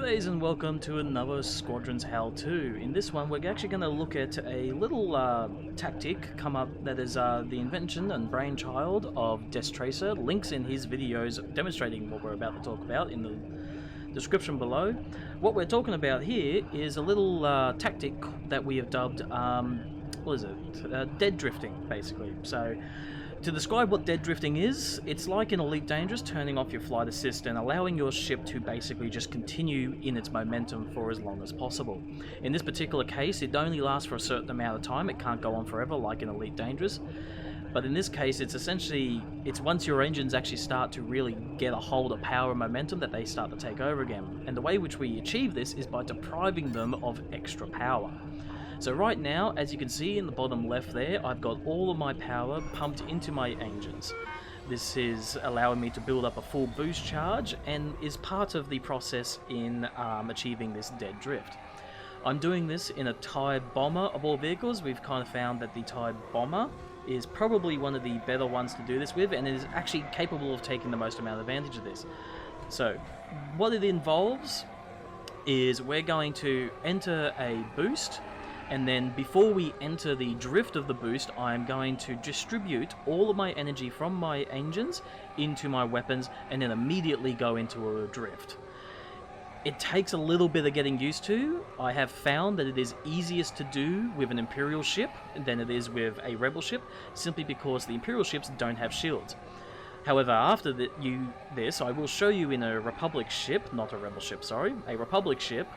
G'days and welcome to another Squadrons how-to. In this one we're actually going to look at a little tactic come up that is the invention and brainchild of Destraicer. Links in his videos demonstrating what we're about to talk about in the description below. What we're talking about here is a little tactic that we have dubbed, dead drifting, basically. So, to describe what dead drifting is, it's like in Elite Dangerous turning off your flight assist and allowing your ship to basically just continue in its momentum for as long as possible. In this particular case, it only lasts for a certain amount of time, it can't go on forever like in Elite Dangerous. But in this case, it's essentially, it's once your engines actually start to really get a hold of power and momentum that they start to take over again. And the way which we achieve this is by depriving them of extra power. So right now, as you can see in the bottom left there, I've got all of my power pumped into my engines. This is allowing me to build up a full boost charge and is part of the process in achieving this dead drift. I'm doing this in a TIE bomber of all vehicles. We've kind of found that the TIE bomber is probably one of the better ones to do this with, and it is actually capable of taking the most amount of advantage of this. So what it involves is we're going to enter a boost, and then before we enter the drift of the boost, I'm going to distribute all of my energy from my engines into my weapons and then immediately go into a drift. It takes a little bit of getting used to. I have found that it is easiest to do with an Imperial ship than it is with a Rebel ship, simply because the Imperial ships don't have shields. However, after this, I will show you in a Republic ship, not a Rebel ship, sorry, a Republic ship,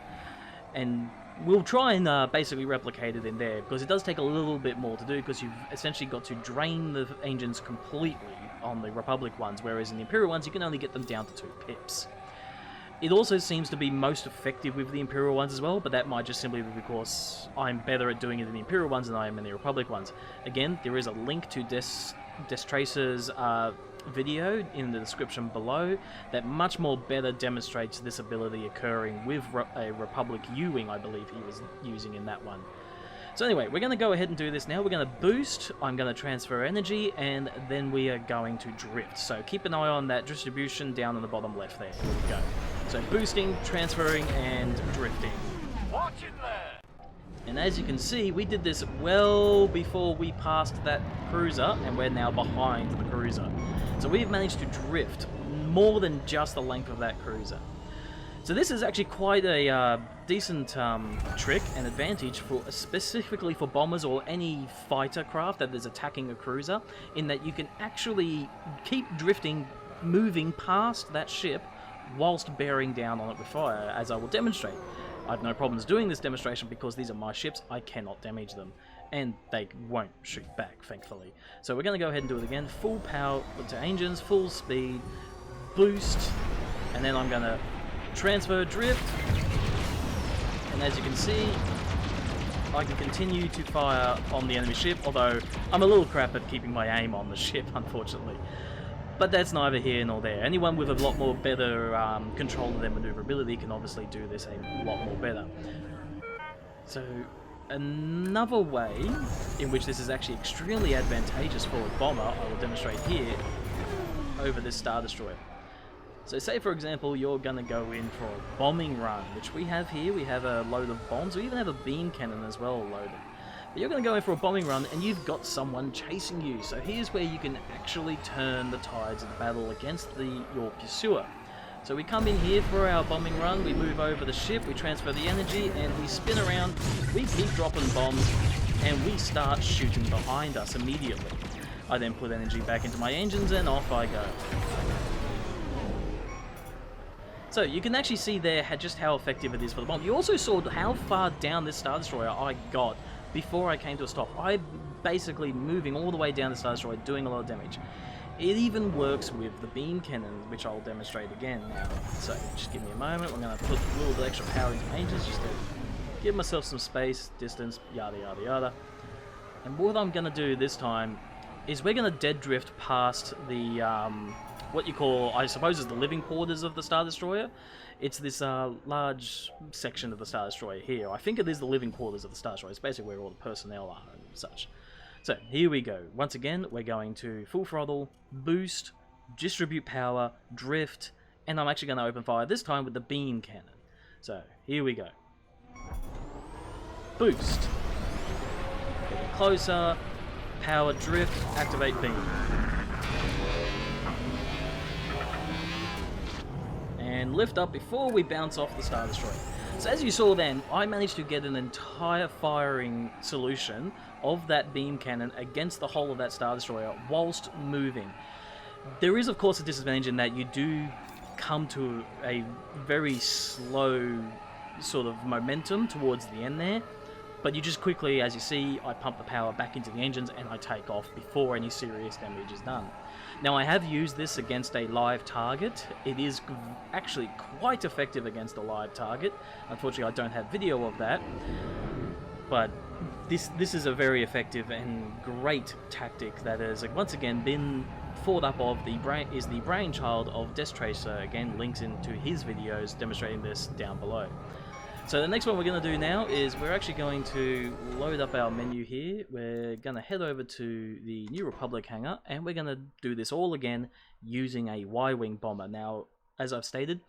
and we'll try and basically replicate it in there, because it does take a little bit more to do, because you've essentially got to drain the engines completely on the Republic ones, whereas in the Imperial ones you can only get them down to 2 pips. It also seems to be most effective with the Imperial ones as well, but that might just simply be because I'm better at doing it in the Imperial ones than I am in the Republic ones. Again, there is a link to Destraicer's video in the description below that much more better demonstrates this ability occurring with a Republic U-wing, I believe he was using in that one. So anyway, we're going to go ahead and do this now. We're going to boost, I'm going to transfer energy, and then we are going to drift. So keep an eye on that distribution down in the bottom left there. Here we go. So boosting, transferring, and drifting. Watch it there! And as you can see, we did this well before we passed that cruiser, and we're now behind the cruiser. So we've managed to drift more than just the length of that cruiser. So this is actually quite a decent trick and advantage for specifically for bombers or any fighter craft that is attacking a cruiser, in that you can actually keep drifting, moving past that ship whilst bearing down on it with fire, as I will demonstrate. I have no problems doing this demonstration because these are my ships, I cannot damage them, and they won't shoot back, thankfully. So we're going to go ahead and do it again, full power to engines, full speed, boost, and then I'm going to transfer drift, and as you can see, I can continue to fire on the enemy ship, although I'm a little crap at keeping my aim on the ship, unfortunately. But that's neither here nor there. Anyone with a lot more better control of their maneuverability can obviously do this a lot more better. So another way in which this is actually extremely advantageous for a bomber, I will demonstrate here over this Star Destroyer. So say for example you're going to go in for a bombing run, which we have here. We have a load of bombs, we even have a beam cannon as well loaded. But you're going to go in for a bombing run and you've got someone chasing you. So here's where you can actually turn the tides of the battle against your pursuer. So we come in here for our bombing run, we move over the ship, we transfer the energy, and we spin around, we keep dropping bombs, and we start shooting behind us immediately. I then put energy back into my engines and off I go. So you can actually see there just how effective it is for the bomb. You also saw how far down this Star Destroyer I got before I came to a stop. I'm basically moving all the way down the Star Destroyer, doing a lot of damage. It even works with the beam cannon, which I'll demonstrate again now. So just give me a moment. I'm going to put a little bit extra power into my engines just to give myself some space, distance, yada yada yada. And what I'm going to do this time is we're going to dead drift past the what you call, I suppose, is the living quarters of the Star Destroyer. It's this large section of the Star Destroyer here. I think it is the living quarters of the Star Destroyer. It's basically where all the personnel are and such. So here we go. Once again, we're going to full throttle, boost, distribute power, drift, and I'm actually going to open fire this time with the beam cannon. So, here we go. Boost. Getting closer. Power drift. Activate beam. And lift up before we bounce off the Star Destroyer. So as you saw then, I managed to get an entire firing solution of that beam cannon against the hull of that Star Destroyer whilst moving. There is of course a disadvantage in that you do come to a very slow sort of momentum towards the end there, but you just quickly, as you see, I pump the power back into the engines and I take off before any serious damage is done. Now I have used this against a live target. It is actually quite effective against a live target. Unfortunately I don't have video of that, but this is a very effective and great tactic that has once again been thought up of. The brainchild of Destraicer. Again, links into his videos demonstrating this down below. So the next one we're going to do now is we're actually going to load up our menu here. We're going to head over to the New Republic hangar and we're going to do this all again using a Y-wing bomber. Now, as I've stated,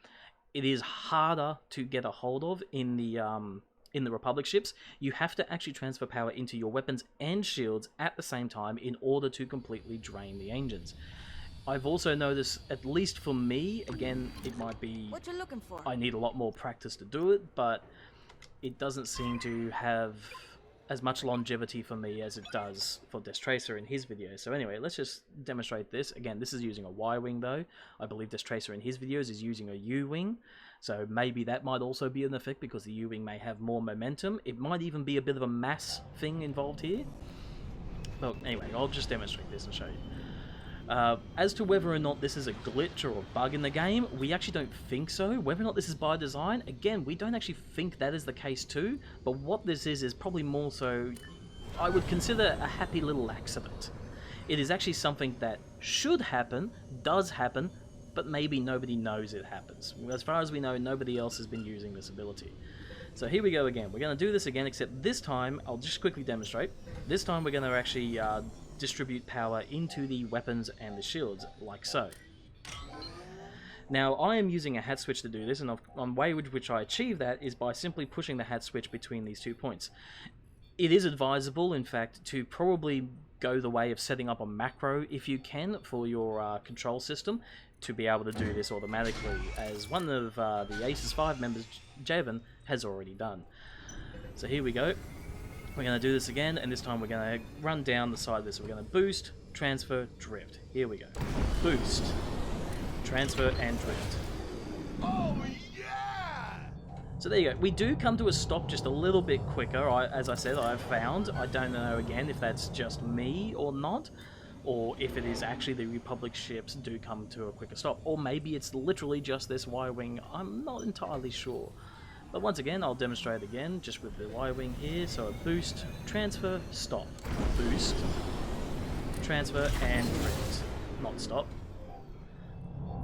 it is harder to get a hold of in the Republic ships. You have to actually transfer power into your weapons and shields at the same time in order to completely drain the engines. I've also noticed, at least for me, again, it might be what you're looking for. I need a lot more practice to do it, but it doesn't seem to have as much longevity for me as it does for Destraicer in his video. So anyway, let's just demonstrate this. Again, this is using a Y-wing though. I believe Destraicer in his videos is using a U-wing. So maybe that might also be an effect because the U-wing may have more momentum. It might even be a bit of a mass thing involved here. Well, anyway, I'll just demonstrate this and show you. As to whether or not this is a glitch or a bug in the game, we actually don't think so. Whether or not this is by design, again, we don't actually think that is the case too, but what this is probably more so, I would consider a happy little accident. It is actually something that should happen, does happen, but maybe nobody knows it happens. As far as we know, nobody else has been using this ability. So here we go again. We're going to do this again, except this time, I'll just quickly demonstrate. This time we're going to actually distribute power into the weapons and the shields, like so. Now, I am using a hat switch to do this, and one way with which I achieve that is by simply pushing the hat switch between these 2 points. It is advisable, in fact, to probably go the way of setting up a macro, if you can, for your control system, to be able to do this automatically, as one of the Aces 5 members, Javen, has already done. So here we go. We're going to do this again, and this time we're going to run down the side of this. We're going to boost, transfer, drift. Here we go. Boost, transfer, and drift. Oh, yeah! So there you go. We do come to a stop just a little bit quicker, as I said, I've found. I don't know, again, if that's just me or not, or if it is actually the Republic ships do come to a quicker stop. Or maybe it's literally just this Y-wing. I'm not entirely sure. But once again, I'll demonstrate again, just with the Y-wing here. So a boost, transfer, stop. Boost, transfer, and drift. Not stop.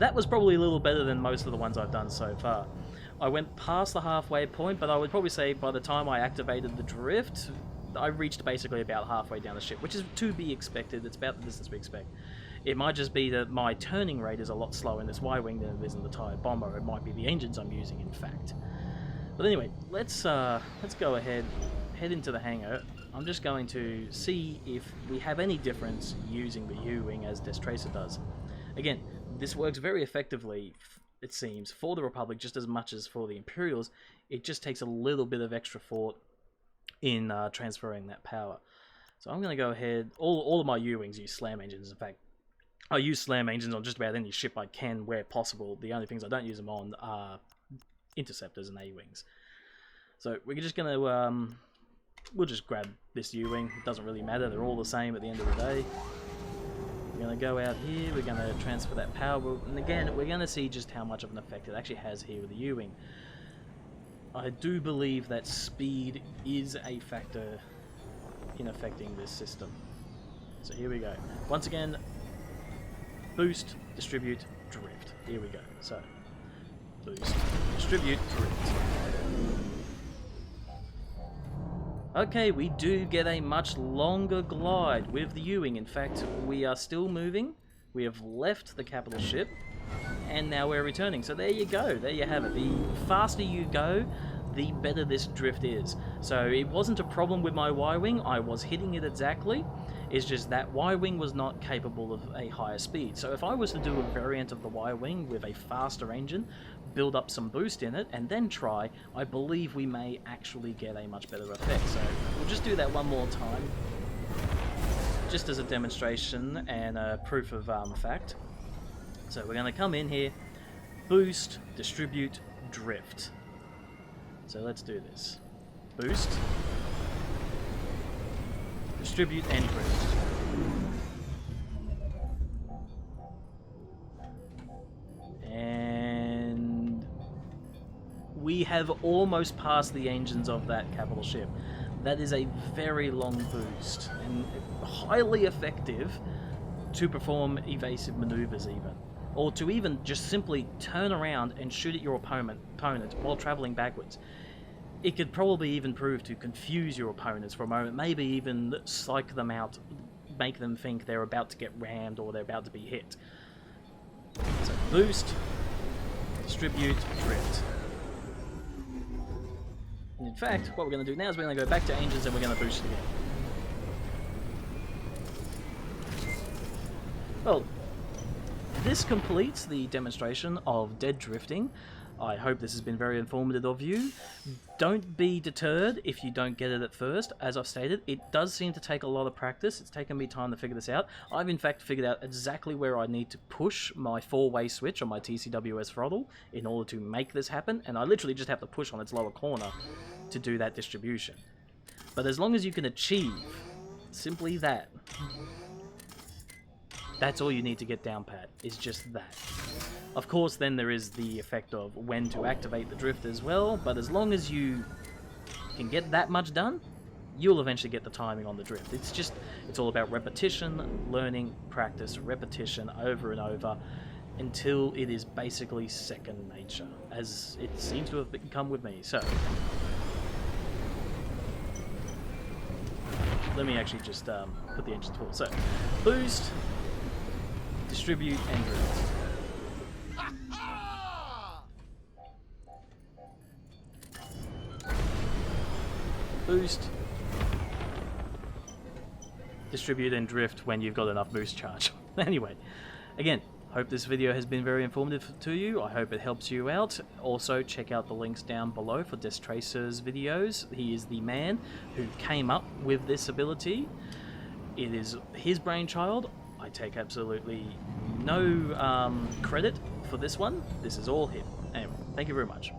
That was probably a little better than most of the ones I've done so far. I went past the halfway point, but I would probably say by the time I activated the drift, I reached basically about halfway down the ship, which is to be expected. It's about the distance we expect. It might just be that my turning rate is a lot slower in this Y-wing than it is in the TIE bomber. It might be the engines I'm using, in fact. But anyway, let's go ahead, head into the hangar. I'm just going to see if we have any difference using the U-wing as Destraicer does. Again, this works very effectively, it seems, for the Republic just as much as for the Imperials. It just takes a little bit of extra thought in transferring that power. So I'm going to go ahead. All of my U-wings use slam engines. In fact, I use slam engines on just about any ship I can where possible. The only things I don't use them on are interceptors and A-wings. So we're just going to we'll just grab this U-wing. It doesn't really matter. They're all the same at the end of the day. We're going to go out here. We're going to transfer that power. And again, we're going to see just how much of an effect it actually has here with the U-wing. I do believe that speed is a factor in affecting this system. So here we go. Once again, boost, distribute, drift. Here we go. So, boost, distribute, drift. Okay, we do get a much longer glide with the U-wing. In fact, we are still moving. We have left the capital ship, and now we're returning. So there you go, there you have it. The faster you go, the better this drift is. So it wasn't a problem with my Y-Wing, I was hitting it exactly. It's just that Y-Wing was not capable of a higher speed. So if I was to do a variant of the Y-Wing with a faster engine, build up some boost in it, and then try, I believe we may actually get a much better effect. So we'll just do that one more time, just as a demonstration and a proof of fact. So we're going to come in here, boost, distribute, drift. So let's do this. Boost, distribute, and drift. And we have almost passed the engines of that capital ship. That is a very long boost, and highly effective to perform evasive maneuvers even. Or to even just simply turn around and shoot at your opponent while traveling backwards. It could probably even prove to confuse your opponents for a moment, maybe even psych them out, make them think they're about to get rammed or they're about to be hit. So boost, distribute, drift. And in fact, what we're going to do now is we're going to go back to engines and we're going to boost it again. Well, this completes the demonstration of dead drifting. I hope this has been very informative of you. Don't be deterred if you don't get it at first. As I've stated, it does seem to take a lot of practice. It's taken me time to figure this out. I've in fact figured out exactly where I need to push my 4-way switch on my TCWS throttle in order to make this happen, and I literally just have to push on its lower corner to do that distribution. But as long as you can achieve simply that, that's all you need to get down pat, is just that. Of course, then there is the effect of when to activate the drift as well, but as long as you can get that much done, you'll eventually get the timing on the drift. It's all about repetition, learning, practice, repetition over and over, until it is basically second nature, as it seems to have become with me. So, let me actually just put the engines full. So, boost, distribute, and drift. Boost, distribute, and drift when you've got enough boost charge. Anyway, again, hope this video has been very informative to you. I hope it helps you out. Also, check out the links down below for Destraicer's videos. He is the man who came up with this ability. It is his brainchild. I take absolutely no credit for this one. This is all him. Anyway, thank you very much.